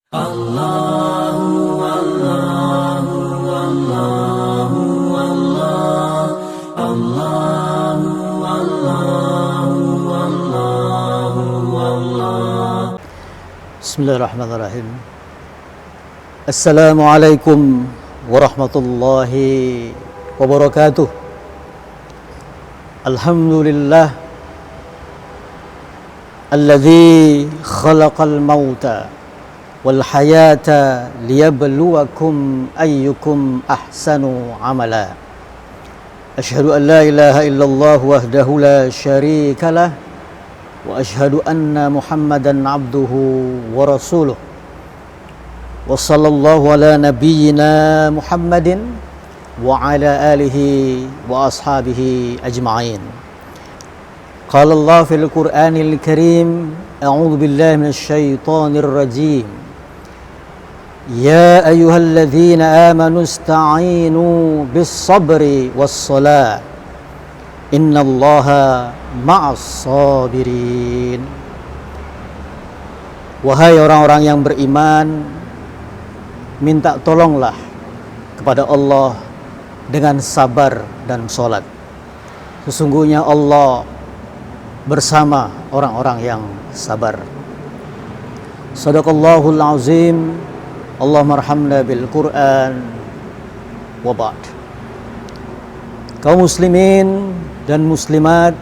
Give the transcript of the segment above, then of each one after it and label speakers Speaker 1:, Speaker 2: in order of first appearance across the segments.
Speaker 1: Allahu Allahu Allahu Allah Allahu Allahu Allahu Allah.
Speaker 2: Bismillahirrahmanirrahim. Assalamualaikum warahmatullahi wabarakatuh. Alhamdulillah alladzi khalaqal mauta wal hayata liyabluwakum ayyukum ahsanu amala. Asyhadu an la ilaha illallah wahdahu la syarika lah wa asyhadu anna Muhammadan abduhu wa rasuluh. Wa sallallahu ala nabiyyina Muhammadin wa ala alihi wa ashabihi ajma'in. Qala Allah fil Qur'anil Karim, a'udzu billahi minasy syaithanir rajim. Ya ayyuhalladzina amanu ista'inu bis-sabri was-salah. Innallaha ma'as sabirin. Wahai orang-orang yang beriman, minta tolonglah kepada Allah dengan sabar dan sholat. Sesungguhnya Allah bersama orang-orang yang sabar. Sadaqallahul azim. Allahumma arhamna bil Qur'an wa ba'd. Kaum muslimin dan muslimat,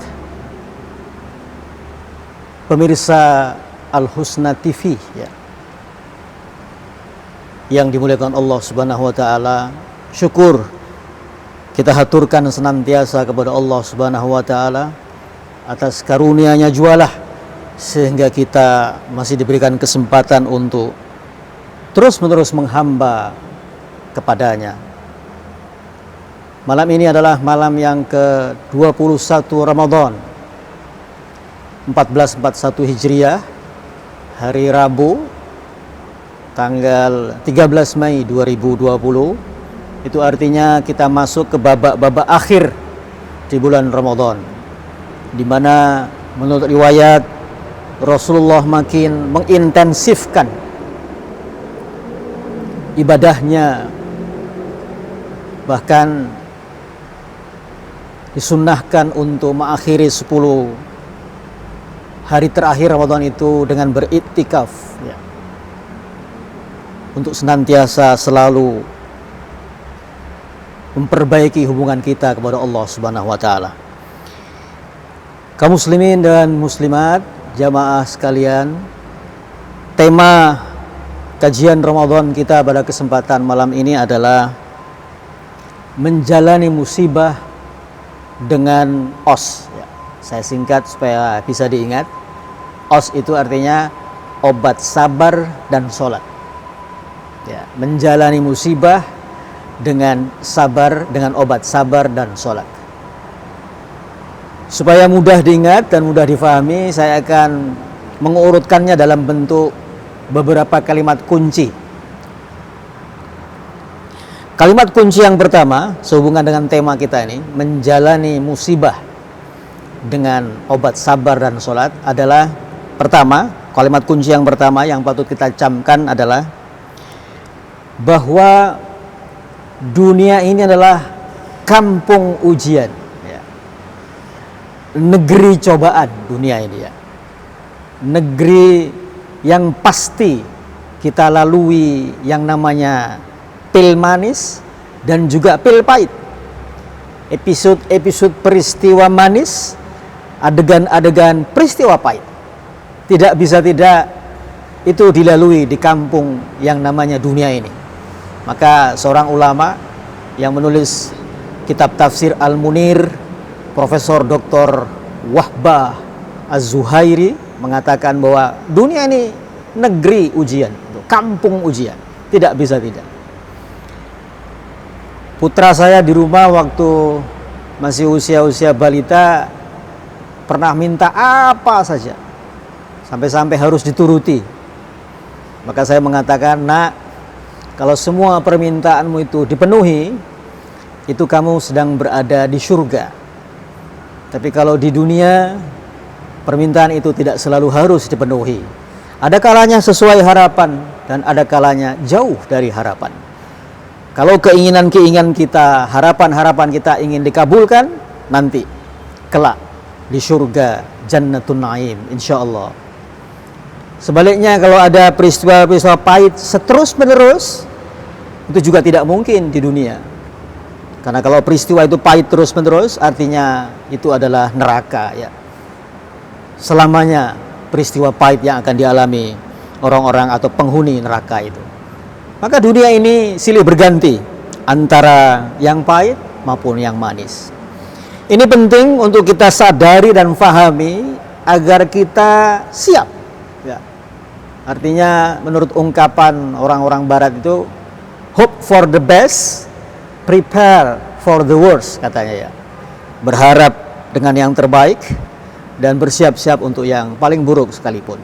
Speaker 2: pemirsa Al-Husna TV ya, yang dimuliakan Allah Subhanahu wa taala, syukur kita haturkan senantiasa kepada Allah Subhanahu wa taala atas karunia-Nya jualah sehingga kita masih diberikan kesempatan untuk terus-menerus menghamba kepadanya. Malam ini adalah malam yang ke-21 Ramadan 1441 Hijriah, hari Rabu tanggal 13 Mei 2020. Itu artinya kita masuk ke babak-babak akhir di bulan Ramadan, di mana menurut riwayat Rasulullah makin mengintensifkan ibadahnya, bahkan disunnahkan untuk mengakhiri 10 hari terakhir Ramadan itu dengan beriktikaf ya, untuk senantiasa selalu memperbaiki hubungan kita kepada Allah Subhanahu wa taala. Kaum muslimin dan muslimat, jamaah sekalian, tema kajian Ramadan kita pada kesempatan malam ini adalah menjalani musibah dengan OS ya. Saya singkat supaya bisa diingat. OS itu artinya obat sabar dan sholat ya, menjalani musibah dengan sabar, dengan obat sabar dan sholat. Supaya mudah diingat dan mudah difahami, saya akan mengurutkannya dalam bentuk beberapa kalimat kunci. Kalimat kunci yang pertama sehubungan dengan tema kita ini, menjalani musibah dengan obat sabar dan sholat, adalah pertama, kalimat kunci yang pertama yang patut kita camkan adalah bahwa dunia ini adalah kampung ujian ya. Negeri cobaan dunia ini ya. Negeri yang pasti kita lalui yang namanya pil manis dan juga pil pahit. Episode-episode peristiwa manis, adegan-adegan peristiwa pahit. Tidak bisa tidak itu dilalui di kampung yang namanya dunia ini. Maka seorang ulama yang menulis kitab tafsir Al-Munir, Profesor Dr. Wahbah Az-Zuhairi, mengatakan bahwa dunia ini negeri ujian, kampung ujian, tidak bisa tidak. Putra saya di rumah waktu masih usia-usia balita pernah minta apa saja, sampai-sampai harus dituruti. Maka saya mengatakan, nak, kalau semua permintaanmu itu dipenuhi, itu kamu sedang berada di surga. Tapi kalau di dunia, permintaan itu tidak selalu harus dipenuhi. Ada kalanya sesuai harapan, dan ada kalanya jauh dari harapan. Kalau keinginan-keinginan kita, harapan-harapan kita ingin dikabulkan, nanti kelak di surga Jannatun Naim insyaallah. Sebaliknya kalau ada peristiwa-peristiwa pahit seterus-menerus, itu juga tidak mungkin di dunia. Karena kalau peristiwa itu pahit terus-menerus, artinya itu adalah neraka ya. Selamanya peristiwa pahit yang akan dialami orang-orang atau penghuni neraka itu. Maka dunia ini silih berganti antara yang pahit maupun yang manis. Ini penting untuk kita sadari dan fahami agar kita siap ya. Artinya menurut ungkapan orang-orang barat itu, hope for the best, prepare for the worst katanya ya. Berharap dengan yang terbaik dan bersiap-siap untuk yang paling buruk sekalipun.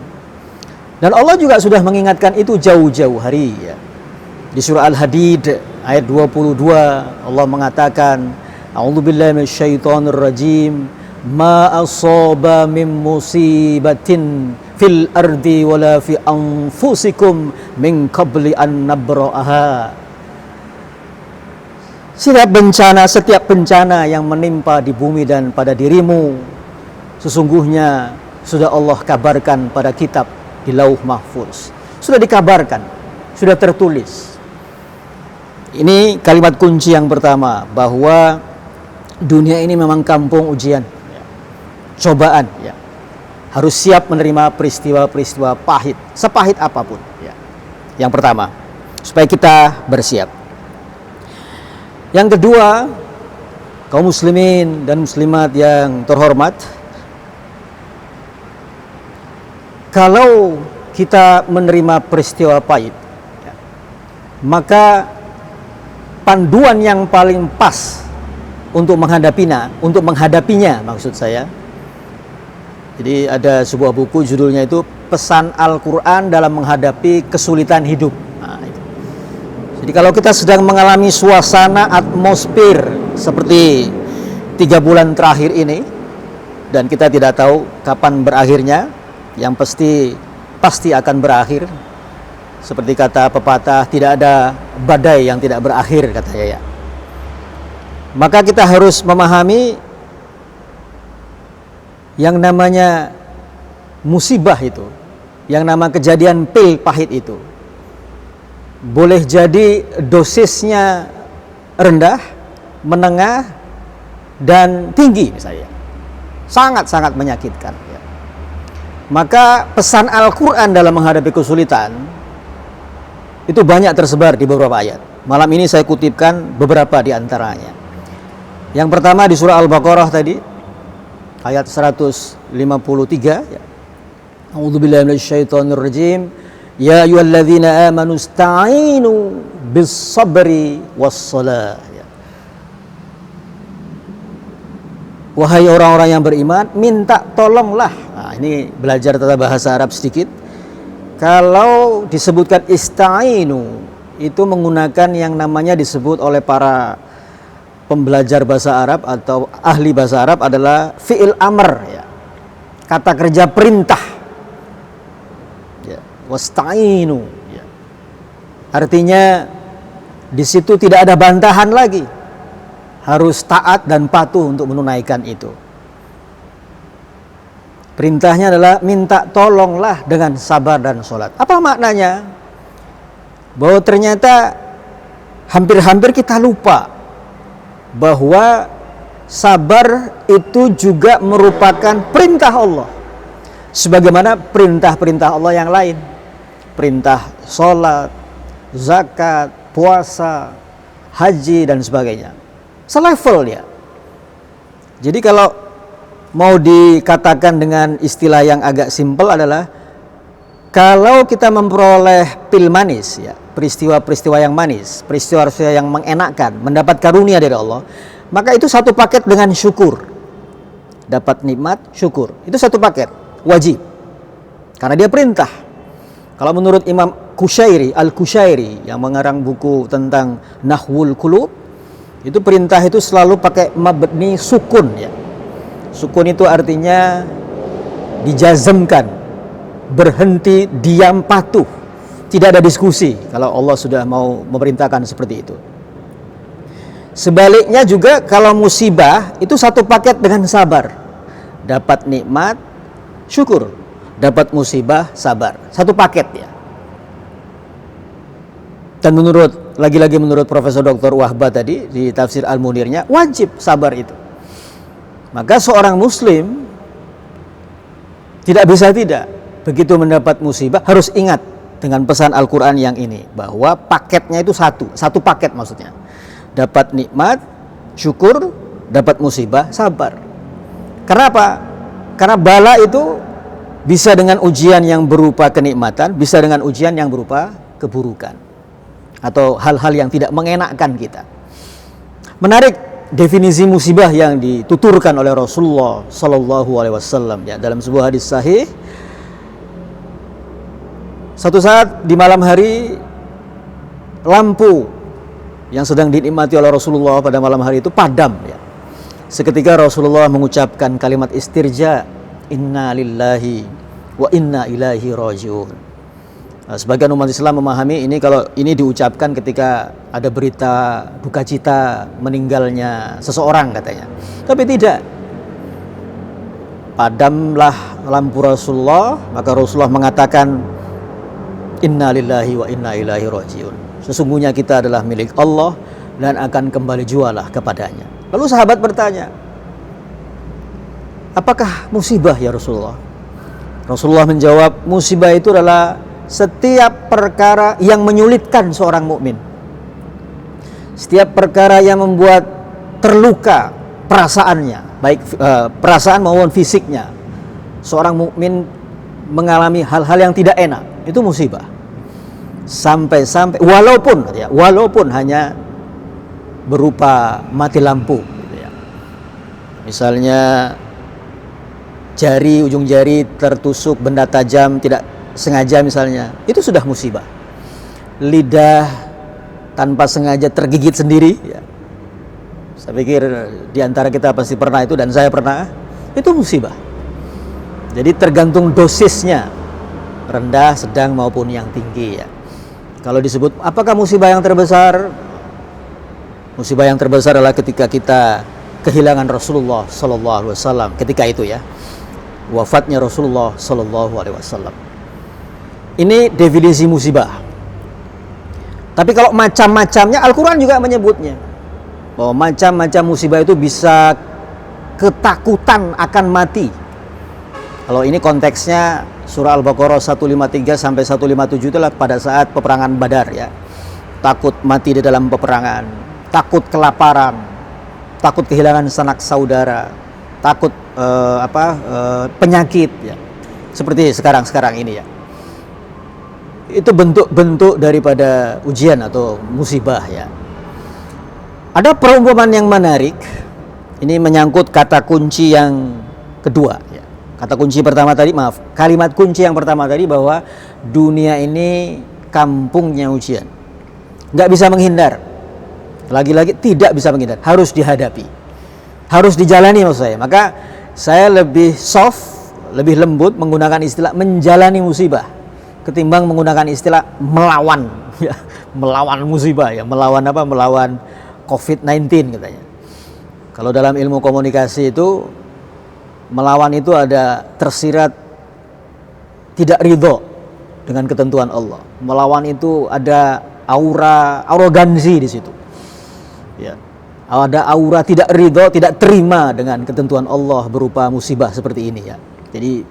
Speaker 2: Dan Allah juga sudah mengingatkan itu jauh-jauh hari ya. Di surah Al-Hadid ayat 22 Allah mengatakan, A'udzubillahi minasyaitonir rajim, ma asaba min musibatin fil ardi wala fi anfusikum min qabli an nabra'aha. Setiap bencana yang menimpa di bumi dan pada dirimu, sesungguhnya sudah Allah kabarkan pada kitab di Lauh Mahfuz. Sudah dikabarkan, sudah tertulis. Ini kalimat kunci yang pertama, bahwa dunia ini memang kampung ujian, cobaan ya. Harus siap menerima peristiwa-peristiwa pahit, sepahit apapun ya. Yang pertama, supaya kita bersiap. Yang kedua, kaum muslimin dan muslimat yang terhormat, kalau kita menerima peristiwa pahit ya, maka panduan yang paling pas untuk menghadapinya maksud saya. Jadi ada sebuah buku judulnya itu Pesan Al-Quran dalam Menghadapi Kesulitan Hidup. Nah, itu. Jadi kalau kita sedang mengalami suasana atmosfer seperti 3 bulan terakhir ini, dan kita tidak tahu kapan berakhirnya, yang pasti akan berakhir. Seperti kata pepatah, tidak ada badai yang tidak berakhir katanya ya. Maka kita harus memahami yang namanya musibah itu, yang nama kejadian pil pahit itu, boleh jadi dosisnya rendah, menengah, dan tinggi misalnya. Sangat-sangat menyakitkan ya. Maka pesan Al-Quran dalam menghadapi kesulitan itu banyak tersebar di beberapa ayat. Malam ini saya kutipkan beberapa di antaranya. Yang pertama di surah Al-Baqarah tadi, ayat 153 ya. A'udzubillahi minasyaitonir rajim. Ya ayyuhalladzina amanu ista'inu bis-sabri was-shalah ya. Wahai orang-orang yang beriman, minta tolonglah. Nah, ini belajar tata bahasa Arab sedikit. Kalau disebutkan ista'inu, itu menggunakan yang namanya disebut oleh para pembelajar bahasa Arab atau ahli bahasa Arab adalah fi'il amr ya. Kata kerja perintah. Ya, wasta'inu ya. Artinya di situ tidak ada bantahan lagi. Harus taat dan patuh untuk menunaikan itu. Perintahnya adalah minta tolonglah dengan sabar dan sholat. Apa maknanya? Bahwa ternyata hampir-hampir kita lupa bahwa sabar itu juga merupakan perintah Allah. Sebagaimana perintah-perintah Allah yang lain. Perintah sholat, zakat, puasa, haji, dan sebagainya. Selevel ya. Jadi kalau mau dikatakan dengan istilah yang agak simpel adalah, kalau kita memperoleh pil manis ya, peristiwa-peristiwa yang manis, peristiwa-peristiwa yang mengenakkan, mendapat karunia dari Allah, maka itu satu paket dengan syukur. Dapat nikmat, syukur. Itu satu paket, wajib. Karena dia perintah. Kalau menurut Imam Al-Kushairi yang mengarang buku tentang Nahwul Qulub, itu perintah itu selalu pakai mabni sukun ya. Sukun itu artinya dijazmkan, berhenti, diam, patuh, tidak ada diskusi kalau Allah sudah mau memerintahkan seperti itu. Sebaliknya juga kalau musibah itu satu paket dengan sabar. Dapat nikmat, syukur. Dapat musibah, sabar. Satu paket ya. Dan lagi-lagi menurut Profesor Dr. Wahbah tadi di tafsir Al-Munirnya, wajib sabar itu. Maka seorang muslim tidak bisa tidak, begitu mendapat musibah harus ingat dengan pesan Al-Quran yang ini, bahwa paketnya itu satu paket maksudnya. Dapat nikmat, syukur, dapat musibah, sabar. Kenapa? Karena bala itu bisa dengan ujian yang berupa kenikmatan, bisa dengan ujian yang berupa keburukan atau hal-hal yang tidak mengenakkan kita. Menarik definisi musibah yang dituturkan oleh Rasulullah Sallallahu Alaihi Wasallam ya, dalam sebuah hadis sahih. Satu saat di malam hari, lampu yang sedang dinikmati oleh Rasulullah pada malam hari itu padam ya. Seketika Rasulullah mengucapkan kalimat istirja, inna lillahi wa inna ilaihi rajiun. Nah, sebagian umat Islam memahami ini kalau ini diucapkan ketika ada berita duka cita meninggalnya seseorang katanya. Tapi tidak. Padamlah lampu Rasulullah, maka Rasulullah mengatakan inna lillahi wa inna ilaihi rajiun. Sesungguhnya kita adalah milik Allah dan akan kembali jualah kepadanya. Lalu sahabat bertanya, apakah musibah ya Rasulullah? Rasulullah menjawab, musibah itu adalah setiap perkara yang menyulitkan seorang mukmin. Setiap perkara yang membuat terluka perasaannya, baik perasaan maupun fisiknya. Seorang mukmin mengalami hal-hal yang tidak enak, itu musibah. Sampai walaupun hanya berupa mati lampu gitu ya. Misalnya ujung jari tertusuk benda tajam tidak sengaja misalnya, itu sudah musibah. Lidah tanpa sengaja tergigit sendiri ya. Saya pikir di antara kita pasti pernah itu, dan saya pernah. Itu musibah. Jadi tergantung dosisnya, rendah, sedang maupun yang tinggi ya. Kalau disebut apakah musibah yang terbesar? Musibah yang terbesar adalah ketika kita kehilangan Rasulullah Sallallahu Alaihi Wasallam. Ketika itu ya, wafatnya Rasulullah Sallallahu Alaihi Wasallam. Ini definisi musibah. Tapi kalau macam-macamnya, Al-Quran juga menyebutnya bahwa macam-macam musibah itu bisa ketakutan akan mati. Kalau ini konteksnya surah Al-Baqarah 153 sampai 157 itulah pada saat peperangan Badar ya. Takut mati di dalam peperangan, takut kelaparan, takut kehilangan sanak saudara, takut penyakit ya. Seperti sekarang ini ya. Itu bentuk-bentuk daripada ujian atau musibah ya. Ada perumpamaan yang menarik. Ini menyangkut kata kunci yang kedua ya. Kalimat kunci yang pertama tadi bahwa dunia ini kampungnya ujian. Nggak bisa menghindar. Lagi-lagi tidak bisa menghindar, harus dihadapi. Harus dijalani maksud saya. Maka saya lebih soft, lebih lembut menggunakan istilah menjalani musibah ketimbang menggunakan istilah melawan ya. Melawan musibah ya, melawan COVID-19 katanya. Kalau dalam ilmu komunikasi itu melawan itu ada tersirat tidak ridho dengan ketentuan Allah. Melawan itu ada aura arogansi di situ. Ya. Ada aura tidak ridho, tidak terima dengan ketentuan Allah berupa musibah seperti ini ya. Jadi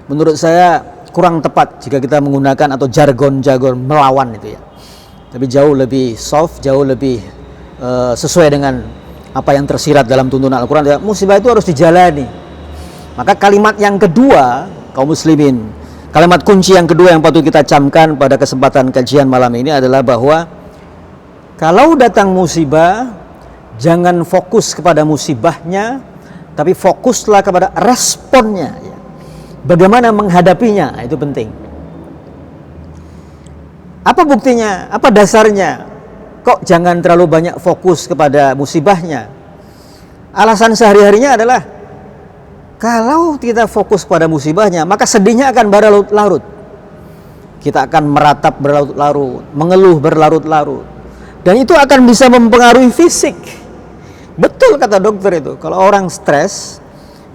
Speaker 2: menurut saya kurang tepat jika kita menggunakan atau jargon-jargon melawan itu ya. Tapi jauh lebih soft, jauh lebih sesuai dengan apa yang tersirat dalam tuntunan Al-Quran ya. Musibah itu harus dijalani. Maka kalimat yang kedua, kaum muslimin, kalimat kunci yang kedua yang patut kita camkan pada kesempatan kajian malam ini adalah bahwa kalau datang musibah, jangan fokus kepada musibahnya, tapi fokuslah kepada responnya ya. Bagaimana menghadapinya, itu penting. Apa buktinya? Apa dasarnya? Kok jangan terlalu banyak fokus kepada musibahnya? Alasan sehari-harinya adalah kalau kita fokus pada musibahnya, maka sedihnya akan berlarut-larut. kita akan meratap berlarut-larut, mengeluh berlarut-larut, dan itu akan bisa mempengaruhi fisik. Betul kata dokter itu, kalau orang stres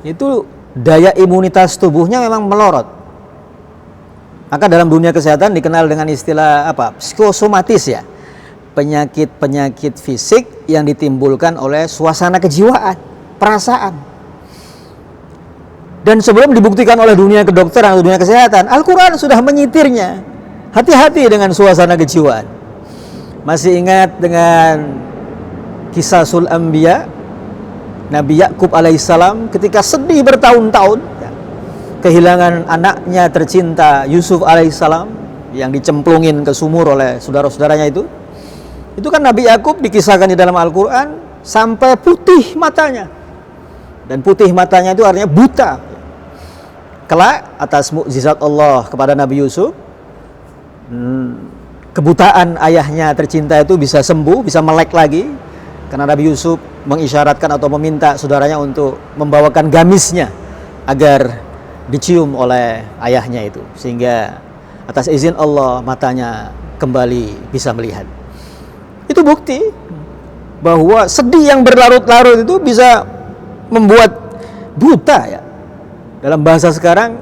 Speaker 2: itu daya imunitas tubuhnya memang melorot. Maka dalam dunia kesehatan dikenal dengan istilah apa? Psikosomatis ya. Penyakit-penyakit fisik yang ditimbulkan oleh suasana kejiwaan, perasaan. Dan sebelum dibuktikan oleh dunia kedokteran atau dunia kesehatan, Al-Quran sudah menyitirnya. Hati-hati dengan suasana kejiwaan. Masih ingat dengan kisah Sul Anbiya, Nabi Yakub alaihissalam ketika sedih bertahun-tahun, kehilangan anaknya tercinta Yusuf alaihissalam yang dicemplungin ke sumur oleh saudara-saudaranya itu kan Nabi Yakub dikisahkan di dalam Al-Quran sampai putih matanya. Dan putih matanya itu artinya buta. Kelak atas mukjizat Allah kepada Nabi Yusuf, kebutaan ayahnya tercinta itu bisa sembuh, bisa melek lagi, karena Nabi Yusuf mengisyaratkan atau meminta saudaranya untuk membawakan gamisnya agar dicium oleh ayahnya itu, sehingga atas izin Allah matanya kembali bisa melihat. Itu bukti bahwa sedih yang berlarut-larut itu bisa membuat buta ya. Dalam bahasa sekarang,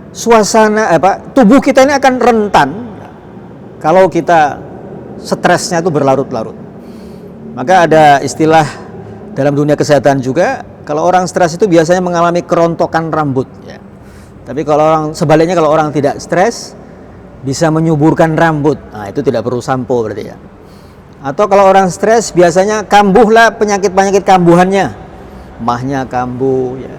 Speaker 2: suasana tubuh kita ini akan rentan kalau kita stresnya itu berlarut-larut. Maka ada istilah dalam dunia kesehatan juga, kalau orang stres itu biasanya mengalami kerontokan rambut ya. Tapi kalau orang tidak stres bisa menyuburkan rambut. Nah, itu tidak perlu sampo berarti ya. Atau kalau orang stres biasanya kambuhlah penyakit-penyakit kambuhannya. Mahnya kambuh ya.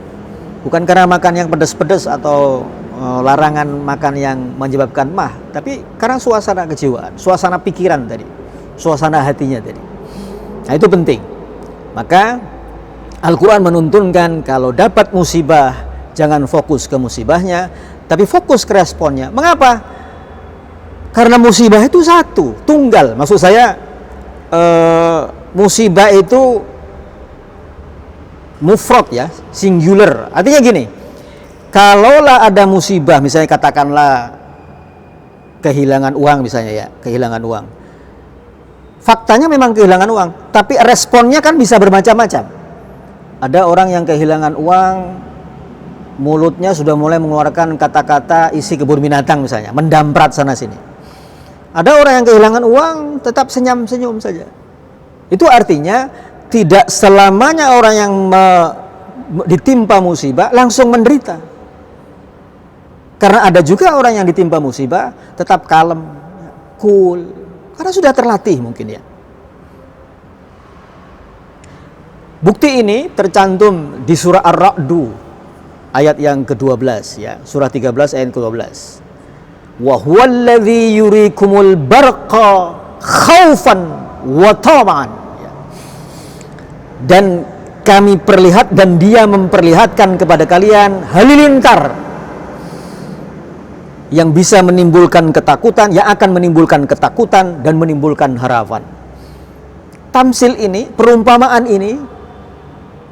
Speaker 2: Bukan karena makan yang pedas-pedas atau larangan makan yang menyebabkan mah, tapi karena suasana kejiwaan, suasana pikiran tadi, suasana hatinya tadi. Nah, itu penting. Maka Al-Quran menuntunkan kalau dapat musibah, jangan fokus ke musibahnya, tapi fokus ke responnya. Mengapa? Karena musibah itu satu, tunggal. Maksud saya, musibah itu mufrad ya, singular. Artinya gini, kalaulah ada musibah, misalnya katakanlah kehilangan uang misalnya ya, kehilangan uang. Faktanya memang kehilangan uang, tapi responnya kan bisa bermacam-macam. Ada orang yang kehilangan uang, mulutnya sudah mulai mengeluarkan kata-kata isi kebun binatang misalnya, mendamprat sana sini. Ada orang yang kehilangan uang, tetap senyum-senyum saja. Itu artinya tidak selamanya orang yang ditimpa musibah langsung menderita. Karena ada juga orang yang ditimpa musibah tetap kalem, cool, karena sudah terlatih mungkin ya. Bukti ini tercantum di surah Ar-Ra'du ayat yang ke-12 ya, surah 13 ayat ke-12. Wa huwallazi yurikumul barqa khaufan wa tama'an. Dan kami perlihat dan dia memperlihatkan kepada kalian halilintar yang bisa menimbulkan ketakutan, yang akan menimbulkan ketakutan dan menimbulkan harapan. Tamsil ini, perumpamaan ini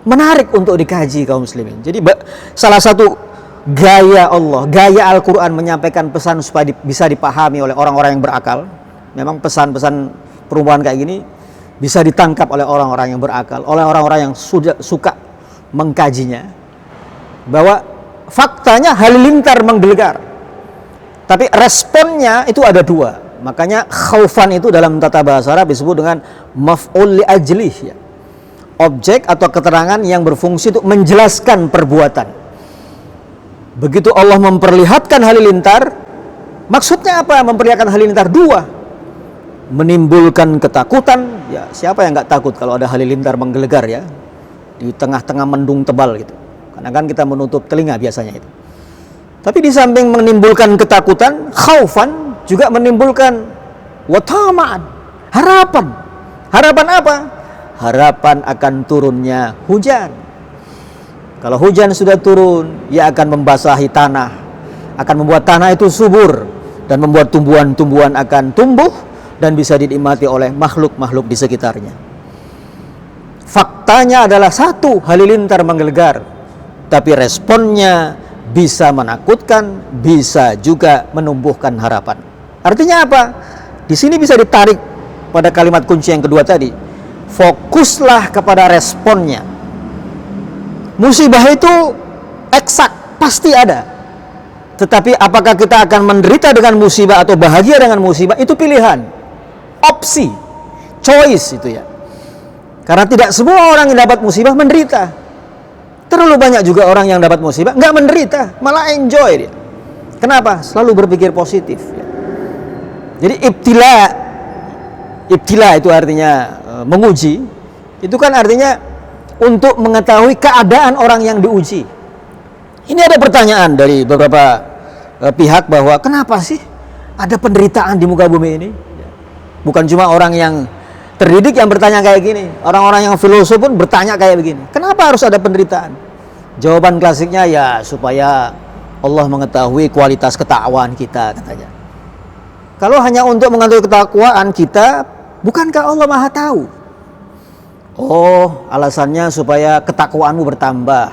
Speaker 2: menarik untuk dikaji kaum muslimin. Jadi salah satu gaya Allah, gaya Al-Quran menyampaikan pesan supaya bisa dipahami oleh orang-orang yang berakal. Memang pesan-pesan perumpamaan kayak gini bisa ditangkap oleh orang-orang yang berakal, oleh orang-orang yang suka mengkajinya, bahwa faktanya halilintar menggelegar, tapi responnya itu ada dua. Makanya khaufan itu dalam tata bahasa Arab disebut dengan maf'ul li ajlih ya. Objek atau keterangan yang berfungsi untuk menjelaskan perbuatan. Begitu Allah memperlihatkan halilintar, maksudnya apa? Memperlihatkan halilintar dua, menimbulkan ketakutan. Ya, siapa yang nggak takut kalau ada halilintar menggelegar ya di tengah-tengah mendung tebal gitu. Karena kan kita menutup telinga biasanya itu. Tapi di samping menimbulkan ketakutan, khaufan juga menimbulkan watama'an, harapan. Harapan apa? Harapan akan turunnya hujan. Kalau hujan sudah turun, ia akan membasahi tanah, akan membuat tanah itu subur dan membuat tumbuhan-tumbuhan akan tumbuh dan bisa dinikmati oleh makhluk-makhluk di sekitarnya. Faktanya adalah satu, halilintar menggelegar, tapi responnya bisa menakutkan, bisa juga menumbuhkan harapan. Artinya apa? Di sini bisa ditarik pada kalimat kunci yang kedua tadi. Fokuslah kepada responnya. Musibah itu eksak, pasti ada. Tetapi apakah kita akan menderita dengan musibah atau bahagia dengan musibah, itu pilihan, opsi, choice itu ya. Karena tidak semua orang yang dapat musibah menderita. Terlalu banyak juga orang yang dapat musibah nggak menderita, malah enjoy dia. Kenapa? Selalu berpikir positif ya. Jadi ibtila itu artinya menguji. Itu kan artinya untuk mengetahui keadaan orang yang diuji. Ini ada pertanyaan dari beberapa pihak bahwa kenapa sih ada penderitaan di muka bumi ini? Bukan cuma orang yang terdidik yang bertanya kayak gini, orang-orang yang filosof pun bertanya kayak begini. Kenapa harus ada penderitaan? Jawaban klasiknya ya supaya Allah mengetahui kualitas ketakwaan kita, katanya. Kalau hanya untuk mengetahui ketakwaan kita, bukankah Allah Maha tahu? Oh, alasannya supaya ketakwaanmu bertambah,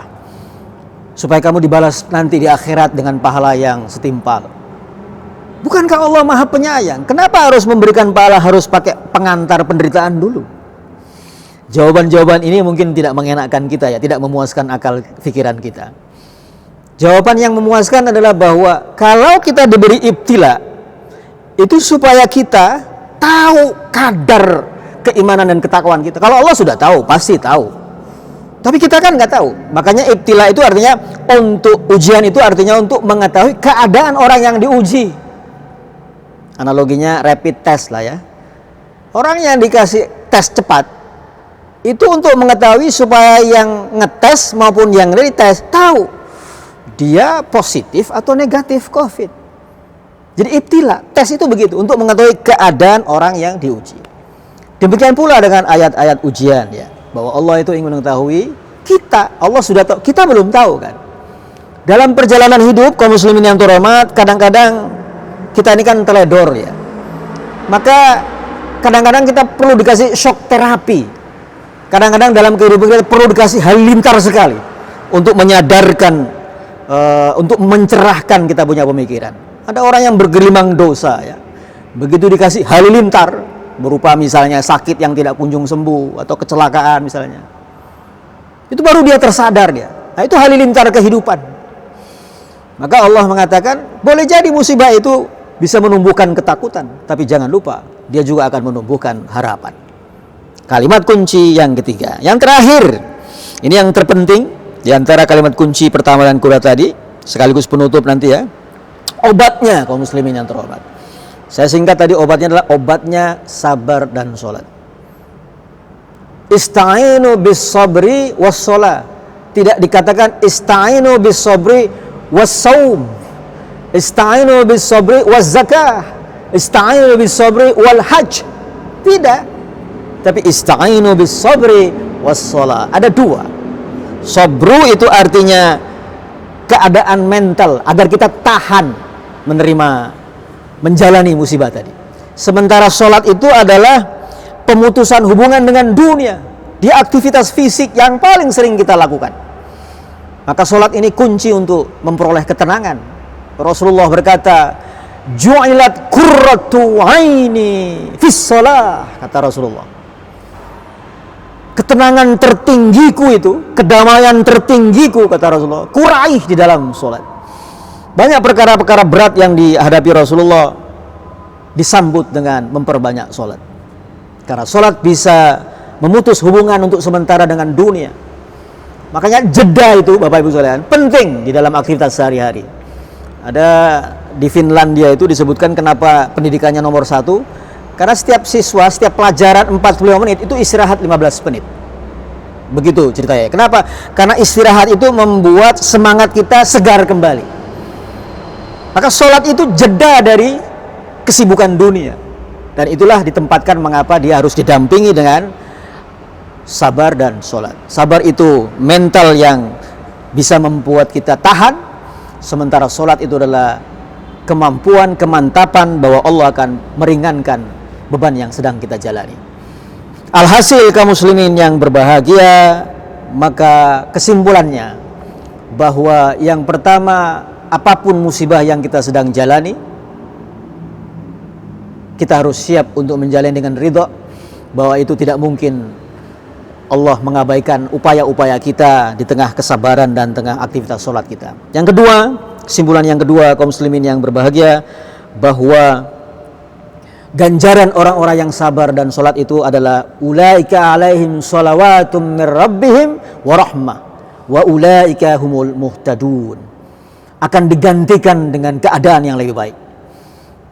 Speaker 2: supaya kamu dibalas nanti di akhirat dengan pahala yang setimpal. Bukankah Allah Maha Penyayang? Kenapa harus memberikan pahala, harus pakai pengantar penderitaan dulu? Jawaban-jawaban ini mungkin tidak mengenakkan kita ya, tidak memuaskan akal pikiran kita. Jawaban yang memuaskan adalah bahwa kalau kita diberi ibtila, itu supaya kita tahu kadar keimanan dan ketakwaan kita. Kalau Allah sudah tahu, pasti tahu. Tapi kita kan nggak tahu. Makanya ibtila itu artinya untuk ujian, itu artinya untuk mengetahui keadaan orang yang diuji. Analoginya rapid test lah ya. Orang yang dikasih tes cepat itu untuk mengetahui supaya yang ngetes maupun yang retest tahu dia positif atau negatif COVID. Jadi ibtila, tes itu begitu, untuk mengetahui keadaan orang yang diuji. Demikian pula dengan ayat-ayat ujian ya, bahwa Allah itu ingin mengetahui kita. Allah sudah tahu, kita belum tahu kan. Dalam perjalanan hidup kaum muslimin yang terhormat, kadang-kadang kita ini kan teledor ya. Maka kadang-kadang kita perlu dikasih shock terapi. Kadang-kadang dalam kehidupan kita perlu dikasih halilintar sekali untuk menyadarkan, untuk mencerahkan kita punya pemikiran. Ada orang yang bergelimang dosa ya. Begitu dikasih halilintar berupa misalnya sakit yang tidak kunjung sembuh atau kecelakaan misalnya, itu baru dia tersadar dia. Nah, itu halilintar kehidupan. Maka Allah mengatakan boleh jadi musibah itu bisa menumbuhkan ketakutan, tapi jangan lupa dia juga akan menumbuhkan harapan. Kalimat kunci yang ketiga, yang terakhir, ini yang terpenting di antara kalimat kunci pertama dan kedua tadi, sekaligus penutup nanti ya. Obatnya kaum muslimin yang terhormat. Saya singkat tadi, obatnya adalah obatnya sabar dan sholat. Ista'inu bis sabri was sholat. Tidak dikatakan ista'inu bis sabri was saum. Ista'inu bis sabri was zakah. Ista'inu bis sabri wal hajj. Tidak. Tapi ista'inu bis sabri was sholat. Ada dua. Sabru itu artinya keadaan mental agar kita tahan menerima, menjalani musibah tadi. Sementara sholat itu adalah pemutusan hubungan dengan dunia. Dia aktivitas fisik yang paling sering kita lakukan. Maka sholat ini kunci untuk memperoleh ketenangan. Rasulullah berkata, "Ju'ilat qurratu aini fis shalah," kata Rasulullah. Ketenangan tertinggiku itu, kedamaian tertinggiku, kata Rasulullah, kuraih di dalam sholat. Banyak perkara-perkara berat yang dihadapi Rasulullah disambut dengan memperbanyak sholat. Karena sholat bisa memutus hubungan untuk sementara dengan dunia. Makanya jeda itu, Bapak Ibu sekalian, penting di dalam aktivitas sehari-hari. Ada di Finlandia itu disebutkan kenapa pendidikannya nomor 1. Karena setiap siswa, setiap pelajaran 45 menit itu istirahat 15 menit. Begitu ceritanya. Kenapa? Karena istirahat itu membuat semangat kita segar kembali. Maka sholat itu jeda dari kesibukan dunia. Dan itulah ditempatkan mengapa dia harus didampingi dengan sabar dan sholat. Sabar itu mental yang bisa membuat kita tahan. Sementara sholat itu adalah kemampuan, kemantapan bahwa Allah akan meringankan beban yang sedang kita jalani. Alhasil kaum muslimin yang berbahagia, maka kesimpulannya bahwa yang pertama, apapun musibah yang kita sedang jalani, kita harus siap untuk menjalani dengan ridha, bahwa itu tidak mungkin Allah mengabaikan upaya-upaya kita di tengah kesabaran dan tengah aktivitas sholat kita. Yang kedua, kesimpulan yang kedua, kaum muslimin yang berbahagia, bahwa ganjaran orang-orang yang sabar dan sholat itu adalah ulaika alaihim shalawatum mir rabbihim wa rahmah wa ulaika humul muhtadun, akan digantikan dengan keadaan yang lebih baik,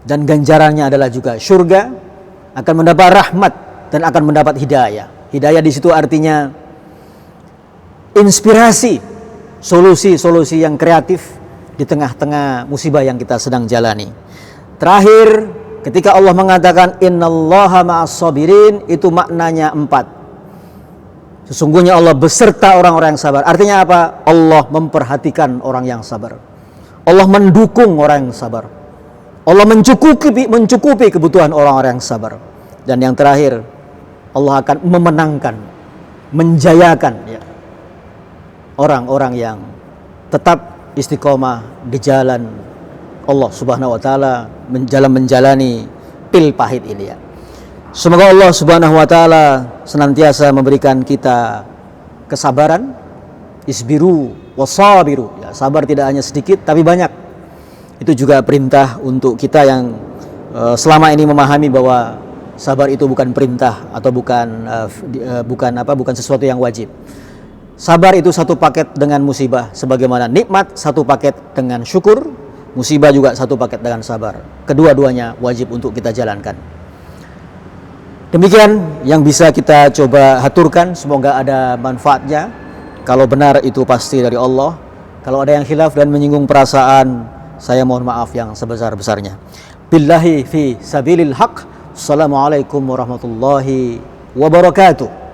Speaker 2: dan ganjarannya adalah juga surga, akan mendapat rahmat dan akan mendapat hidayah. Hidayah di situ artinya inspirasi, solusi-solusi yang kreatif di tengah-tengah musibah yang kita sedang jalani. Terakhir, ketika Allah mengatakan innallaha ma'as sabirin, itu maknanya 4. Sesungguhnya Allah beserta orang-orang yang sabar. Artinya apa? Allah memperhatikan orang yang sabar. Allah mendukung orang yang sabar. Allah mencukupi kebutuhan orang-orang yang sabar. Dan yang terakhir, Allah akan memenangkan, menjayakan ya, orang-orang yang tetap istiqomah di jalan Allah Subhanahu wa taala, menjalani pil pahit ini ya. Semoga Allah Subhanahu wa taala senantiasa memberikan kita kesabaran, isbiru wasabiru ya, sabar tidak hanya sedikit tapi banyak. Itu juga perintah untuk kita yang selama ini memahami bahwa sabar itu bukan perintah atau bukan sesuatu yang wajib. Sabar itu satu paket dengan musibah, sebagaimana nikmat satu paket dengan syukur, musibah juga satu paket dengan sabar. Kedua-duanya wajib untuk kita jalankan. Demikian yang bisa kita coba haturkan, semoga ada manfaatnya. Kalau benar itu pasti dari Allah. Kalau ada yang khilaf dan menyinggung perasaan, saya mohon maaf yang sebesar-besarnya. Billahi fi sabilil haq. Assalamualaikum warahmatullahi wabarakatuh.